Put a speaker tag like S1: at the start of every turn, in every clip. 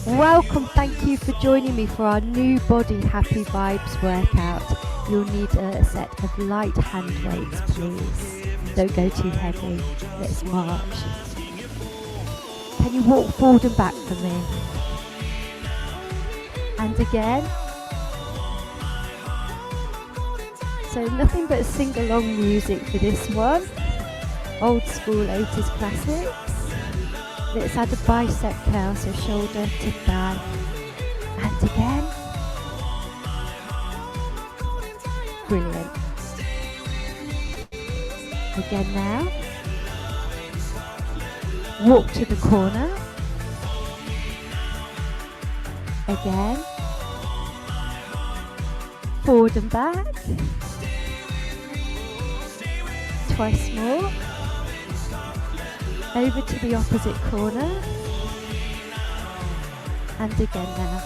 S1: Welcome, thank you for joining me for our new body happy vibes workout. You'll need a set of light hand weights, please. Don't go too heavy. Let's march. Can you walk forward and back for me? And again. So nothing but sing-along music for this one. Old school 80s classics. Let's add a bicep curl, so shoulder to thigh. And again. Brilliant. Again now. Walk to the corner. Again. Forward and back. Twice more. Over to the opposite corner. And again now.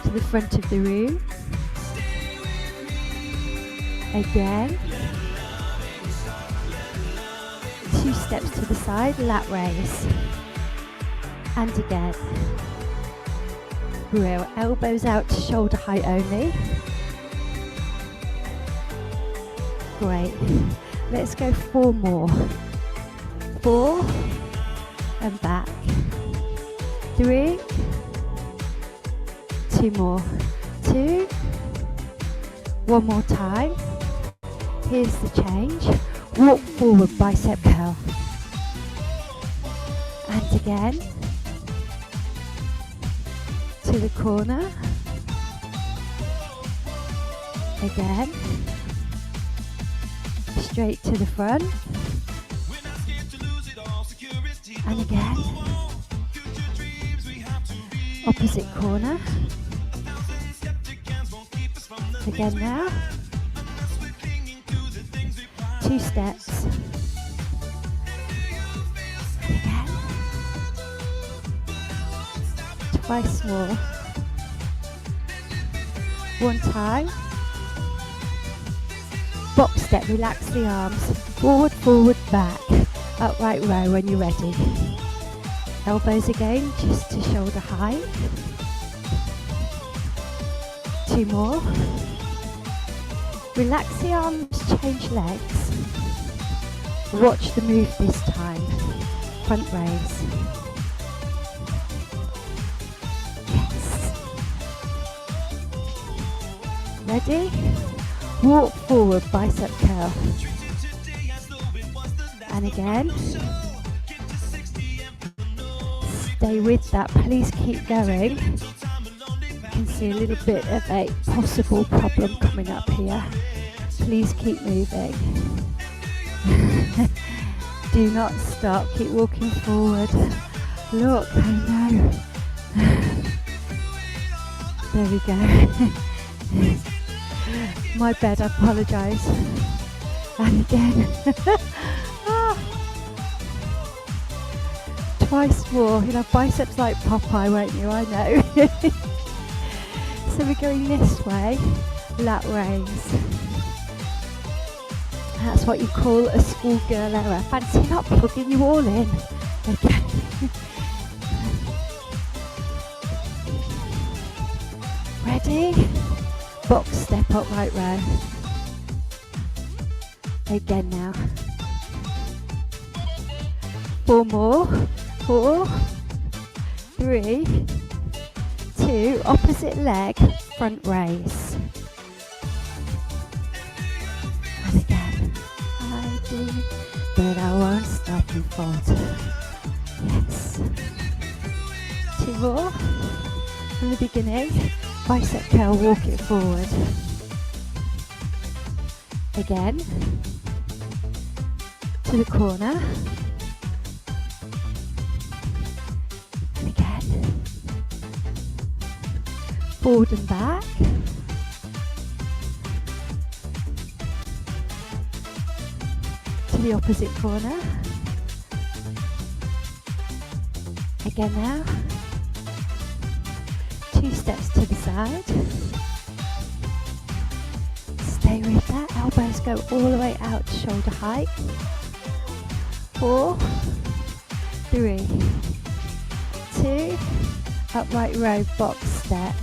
S1: To the front of the room. Again. 2 steps to the side, lat raise. And again. Real elbows out to shoulder height only. Great. Let's go 4 more. 4 and back. 3. 2 more. 2. 1 more time. Here's the change. Walk forward, bicep curl. And again. To the corner. Again. Straight to the front. And again. Opposite corner. Again now. 2 steps. And again. Twice more. 1 time. Box step, relax the arms. Forward, forward, back. Upright row when you're ready. Elbows again, just to shoulder height. 2 more. Relax the arms, change legs. Watch the move this time. Front raise. Yes. Ready? Walk forward, bicep curl. And again. Stay with that, please keep going. You can see a little bit of a possible problem coming up here. Please keep moving. Do not stop, keep walking forward. Look, I know. There we go. My bad, I apologise. And again. Twice more. You know, biceps like Popeye, won't you? I know. So we're going this way. Lat raise. That's what you call a schoolgirl error. Fancy not plugging you all in. Okay. Ready? Box step upright row. Again now. 4 more. 4, 3, 2, opposite leg, front raise. And again. I do, but I won't stop and falter. Yes. 2 more. From the beginning. Bicep curl, walk it forward. Again. To the corner. And again. Forward and back. To the opposite corner. Again now. 2 steps to the side. Stay with that. Elbows go all the way out to shoulder height. 4, 3, 2, upright row, box step.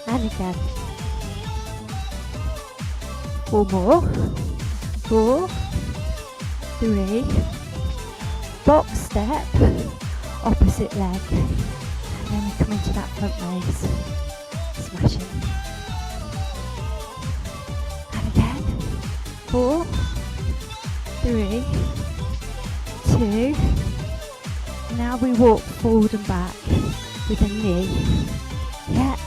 S1: And again. 4 more. 4, 3, box step, opposite leg. And then we come into that front raise. Smashing. And again. 4, 3, 2. Now we walk forward and back with a knee. Yeah.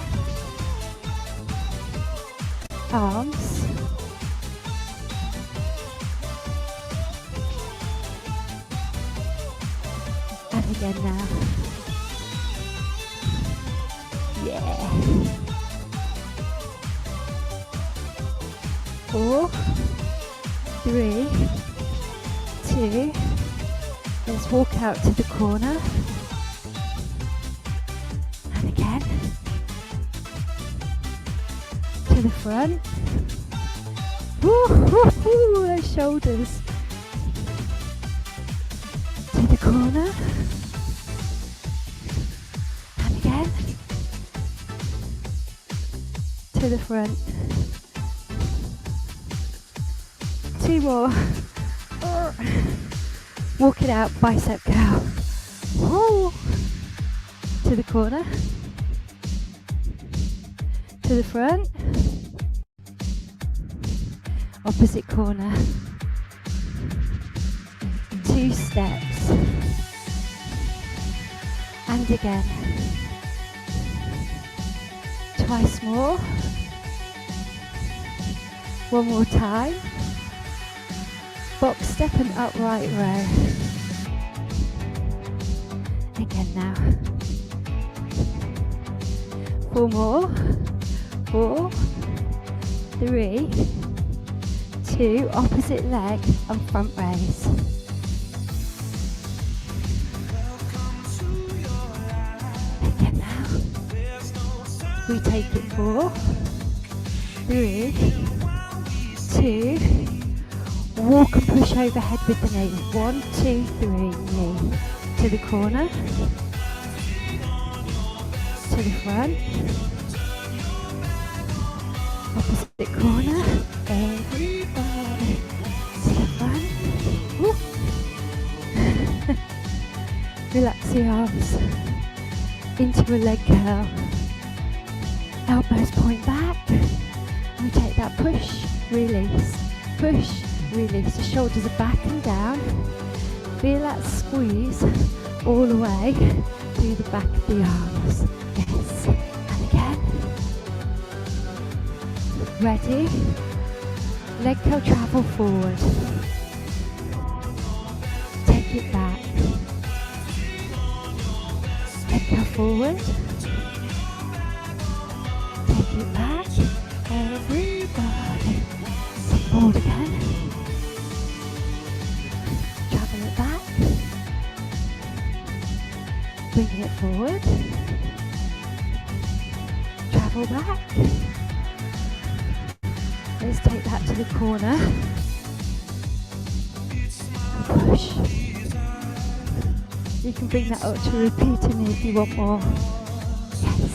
S1: Arms. And again now. Yeah. 4, 3, 2. Let's walk out to the corner. And again. To the front. Woo, woo, woo, those shoulders. To the corner. And again. To the front. 2 more. Walk it out, bicep curl. Woo. To the corner. To the front. Opposite corner. 2 steps. And again. Twice more. 1 more time. Box step and upright row. Again now. 4 more. 4, 3, 2, opposite leg and front raise. Again now. We take it 4, 3, 2, walk and push overhead with the knee. 1, 2, 3, knee. To the corner. To the front. Opposite corner. Everybody. To the front. Woo. Relax the arms. Into a leg curl. Elbows point back. We take that push, release. Push, release. The shoulders are back and down. Feel that squeeze all the way through the back of the arms. Yes. And again. Ready? Leg curl, travel forward. Take it back. Leg curl forward. Take it back. Everybody. Forward again. Travel it back. Bring it forward. Travel back. Let's take that to the corner. And push. You can bring that up to repeating if you want more. Yes.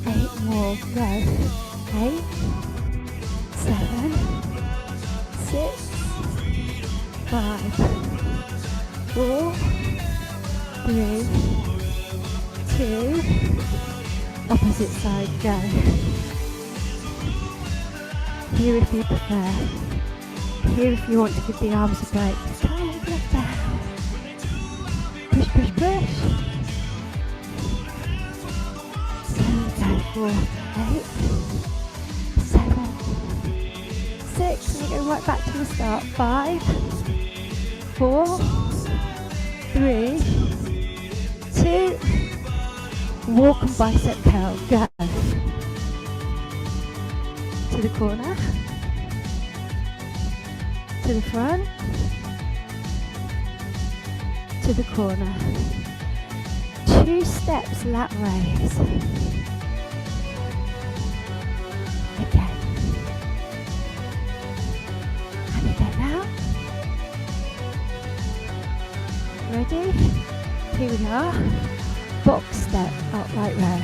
S1: 8 more. Go. 8, 7, 6, 5, 4, 3, 2, opposite side, go. Here if you prefer. Here if you want to give the arms a break. Come on, lift down. Push, push, push. So go for 8, 7, 6, and we go right back to the start. 5, 4, 3, 2, walk and bicep curl, go. To the corner, to the front, to the corner. 2 steps, lat raise. Again. And again now. ready? Here we are. Box step, upright row.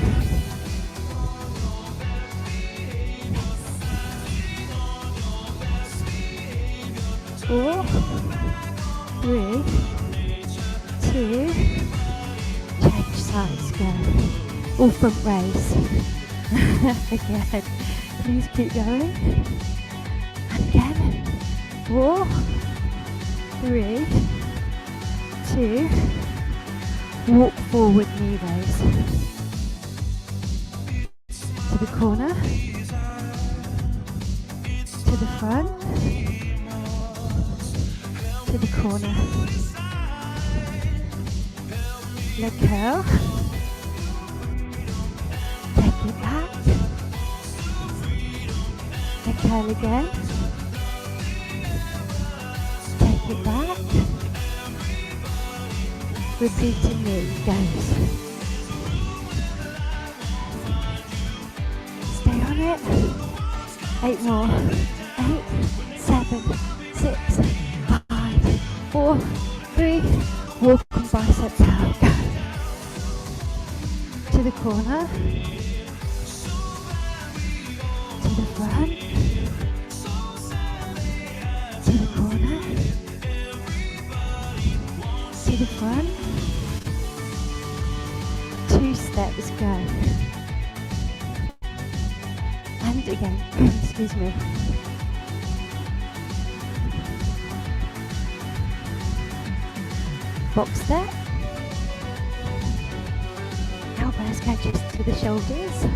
S1: Four, three, two, change sides, go. All front raise. Again, please keep going. And again. 4, 3, 2, walk forward, knee raise. To the corner. To the front. To the corner. Leg curl. Take it back. Leg curl again. Take it back. Repeating knee goes. Stay on it. 8 more. 8, 7, 6, 5, 4, 3. Walk and bicep curl. Go. To the corner. To the front. To the corner. To the front. 2 steps, go. And again, excuse me. Box step. Elbows go just to the shoulders.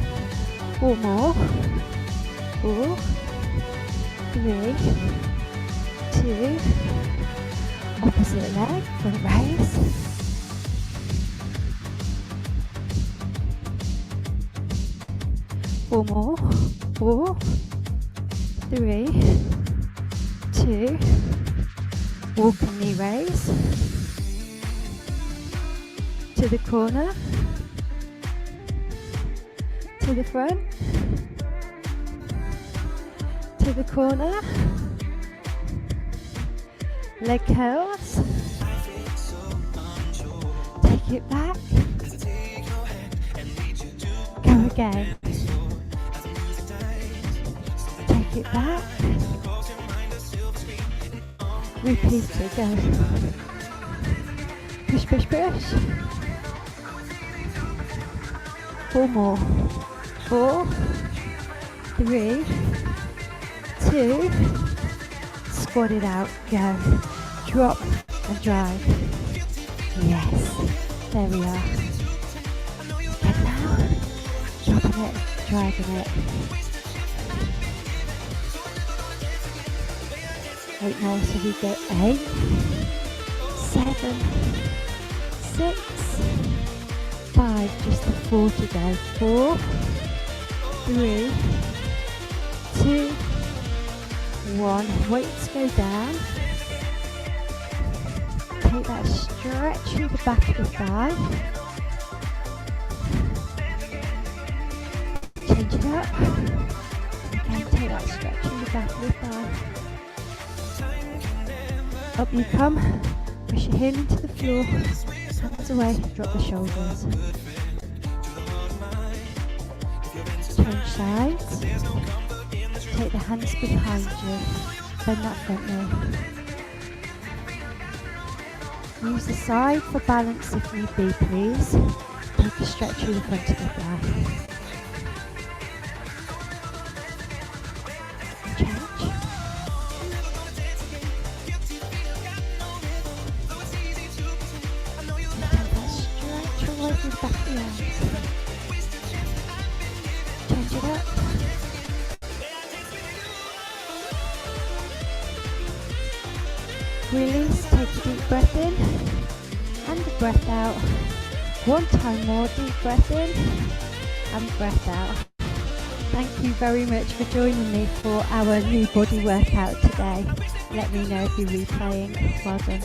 S1: 4 more. 4, 3, 2. Opposite leg, front raise. Four more. 4, 3, 2. Walk and knee raise. To the corner. To the front. To the corner. Leg curls. Take it back. Go again. Take it back. Repeat it, go. Push, push, push. 4 more. 4, 3, 2. Squat it out, go. Drop and drive. Yes, there we are. Again now. Dropping it, driving it. 8 more, so we go 8, 7, 6, 5, just the 4 to go. 4, 3, 2, 1. Weights go down. Take that stretch through the back of the thigh. Change it up. Again, take that stretch through the back of the thigh. Up you come. Push your heel into the floor. Hands away. Drop the shoulders. Change sides. Take the hands behind you. Bend that front knee. Use the side for balance if need be, please. Take a stretch through the front of the thigh. Change. Take that stretch all the way through the back of the arms. Change it up. Release, take a deep breath in and a breath out. 1 time more, deep breath in and breath out. Thank you very much for joining me for our new body workout today. Let me know if you're replaying. Well done.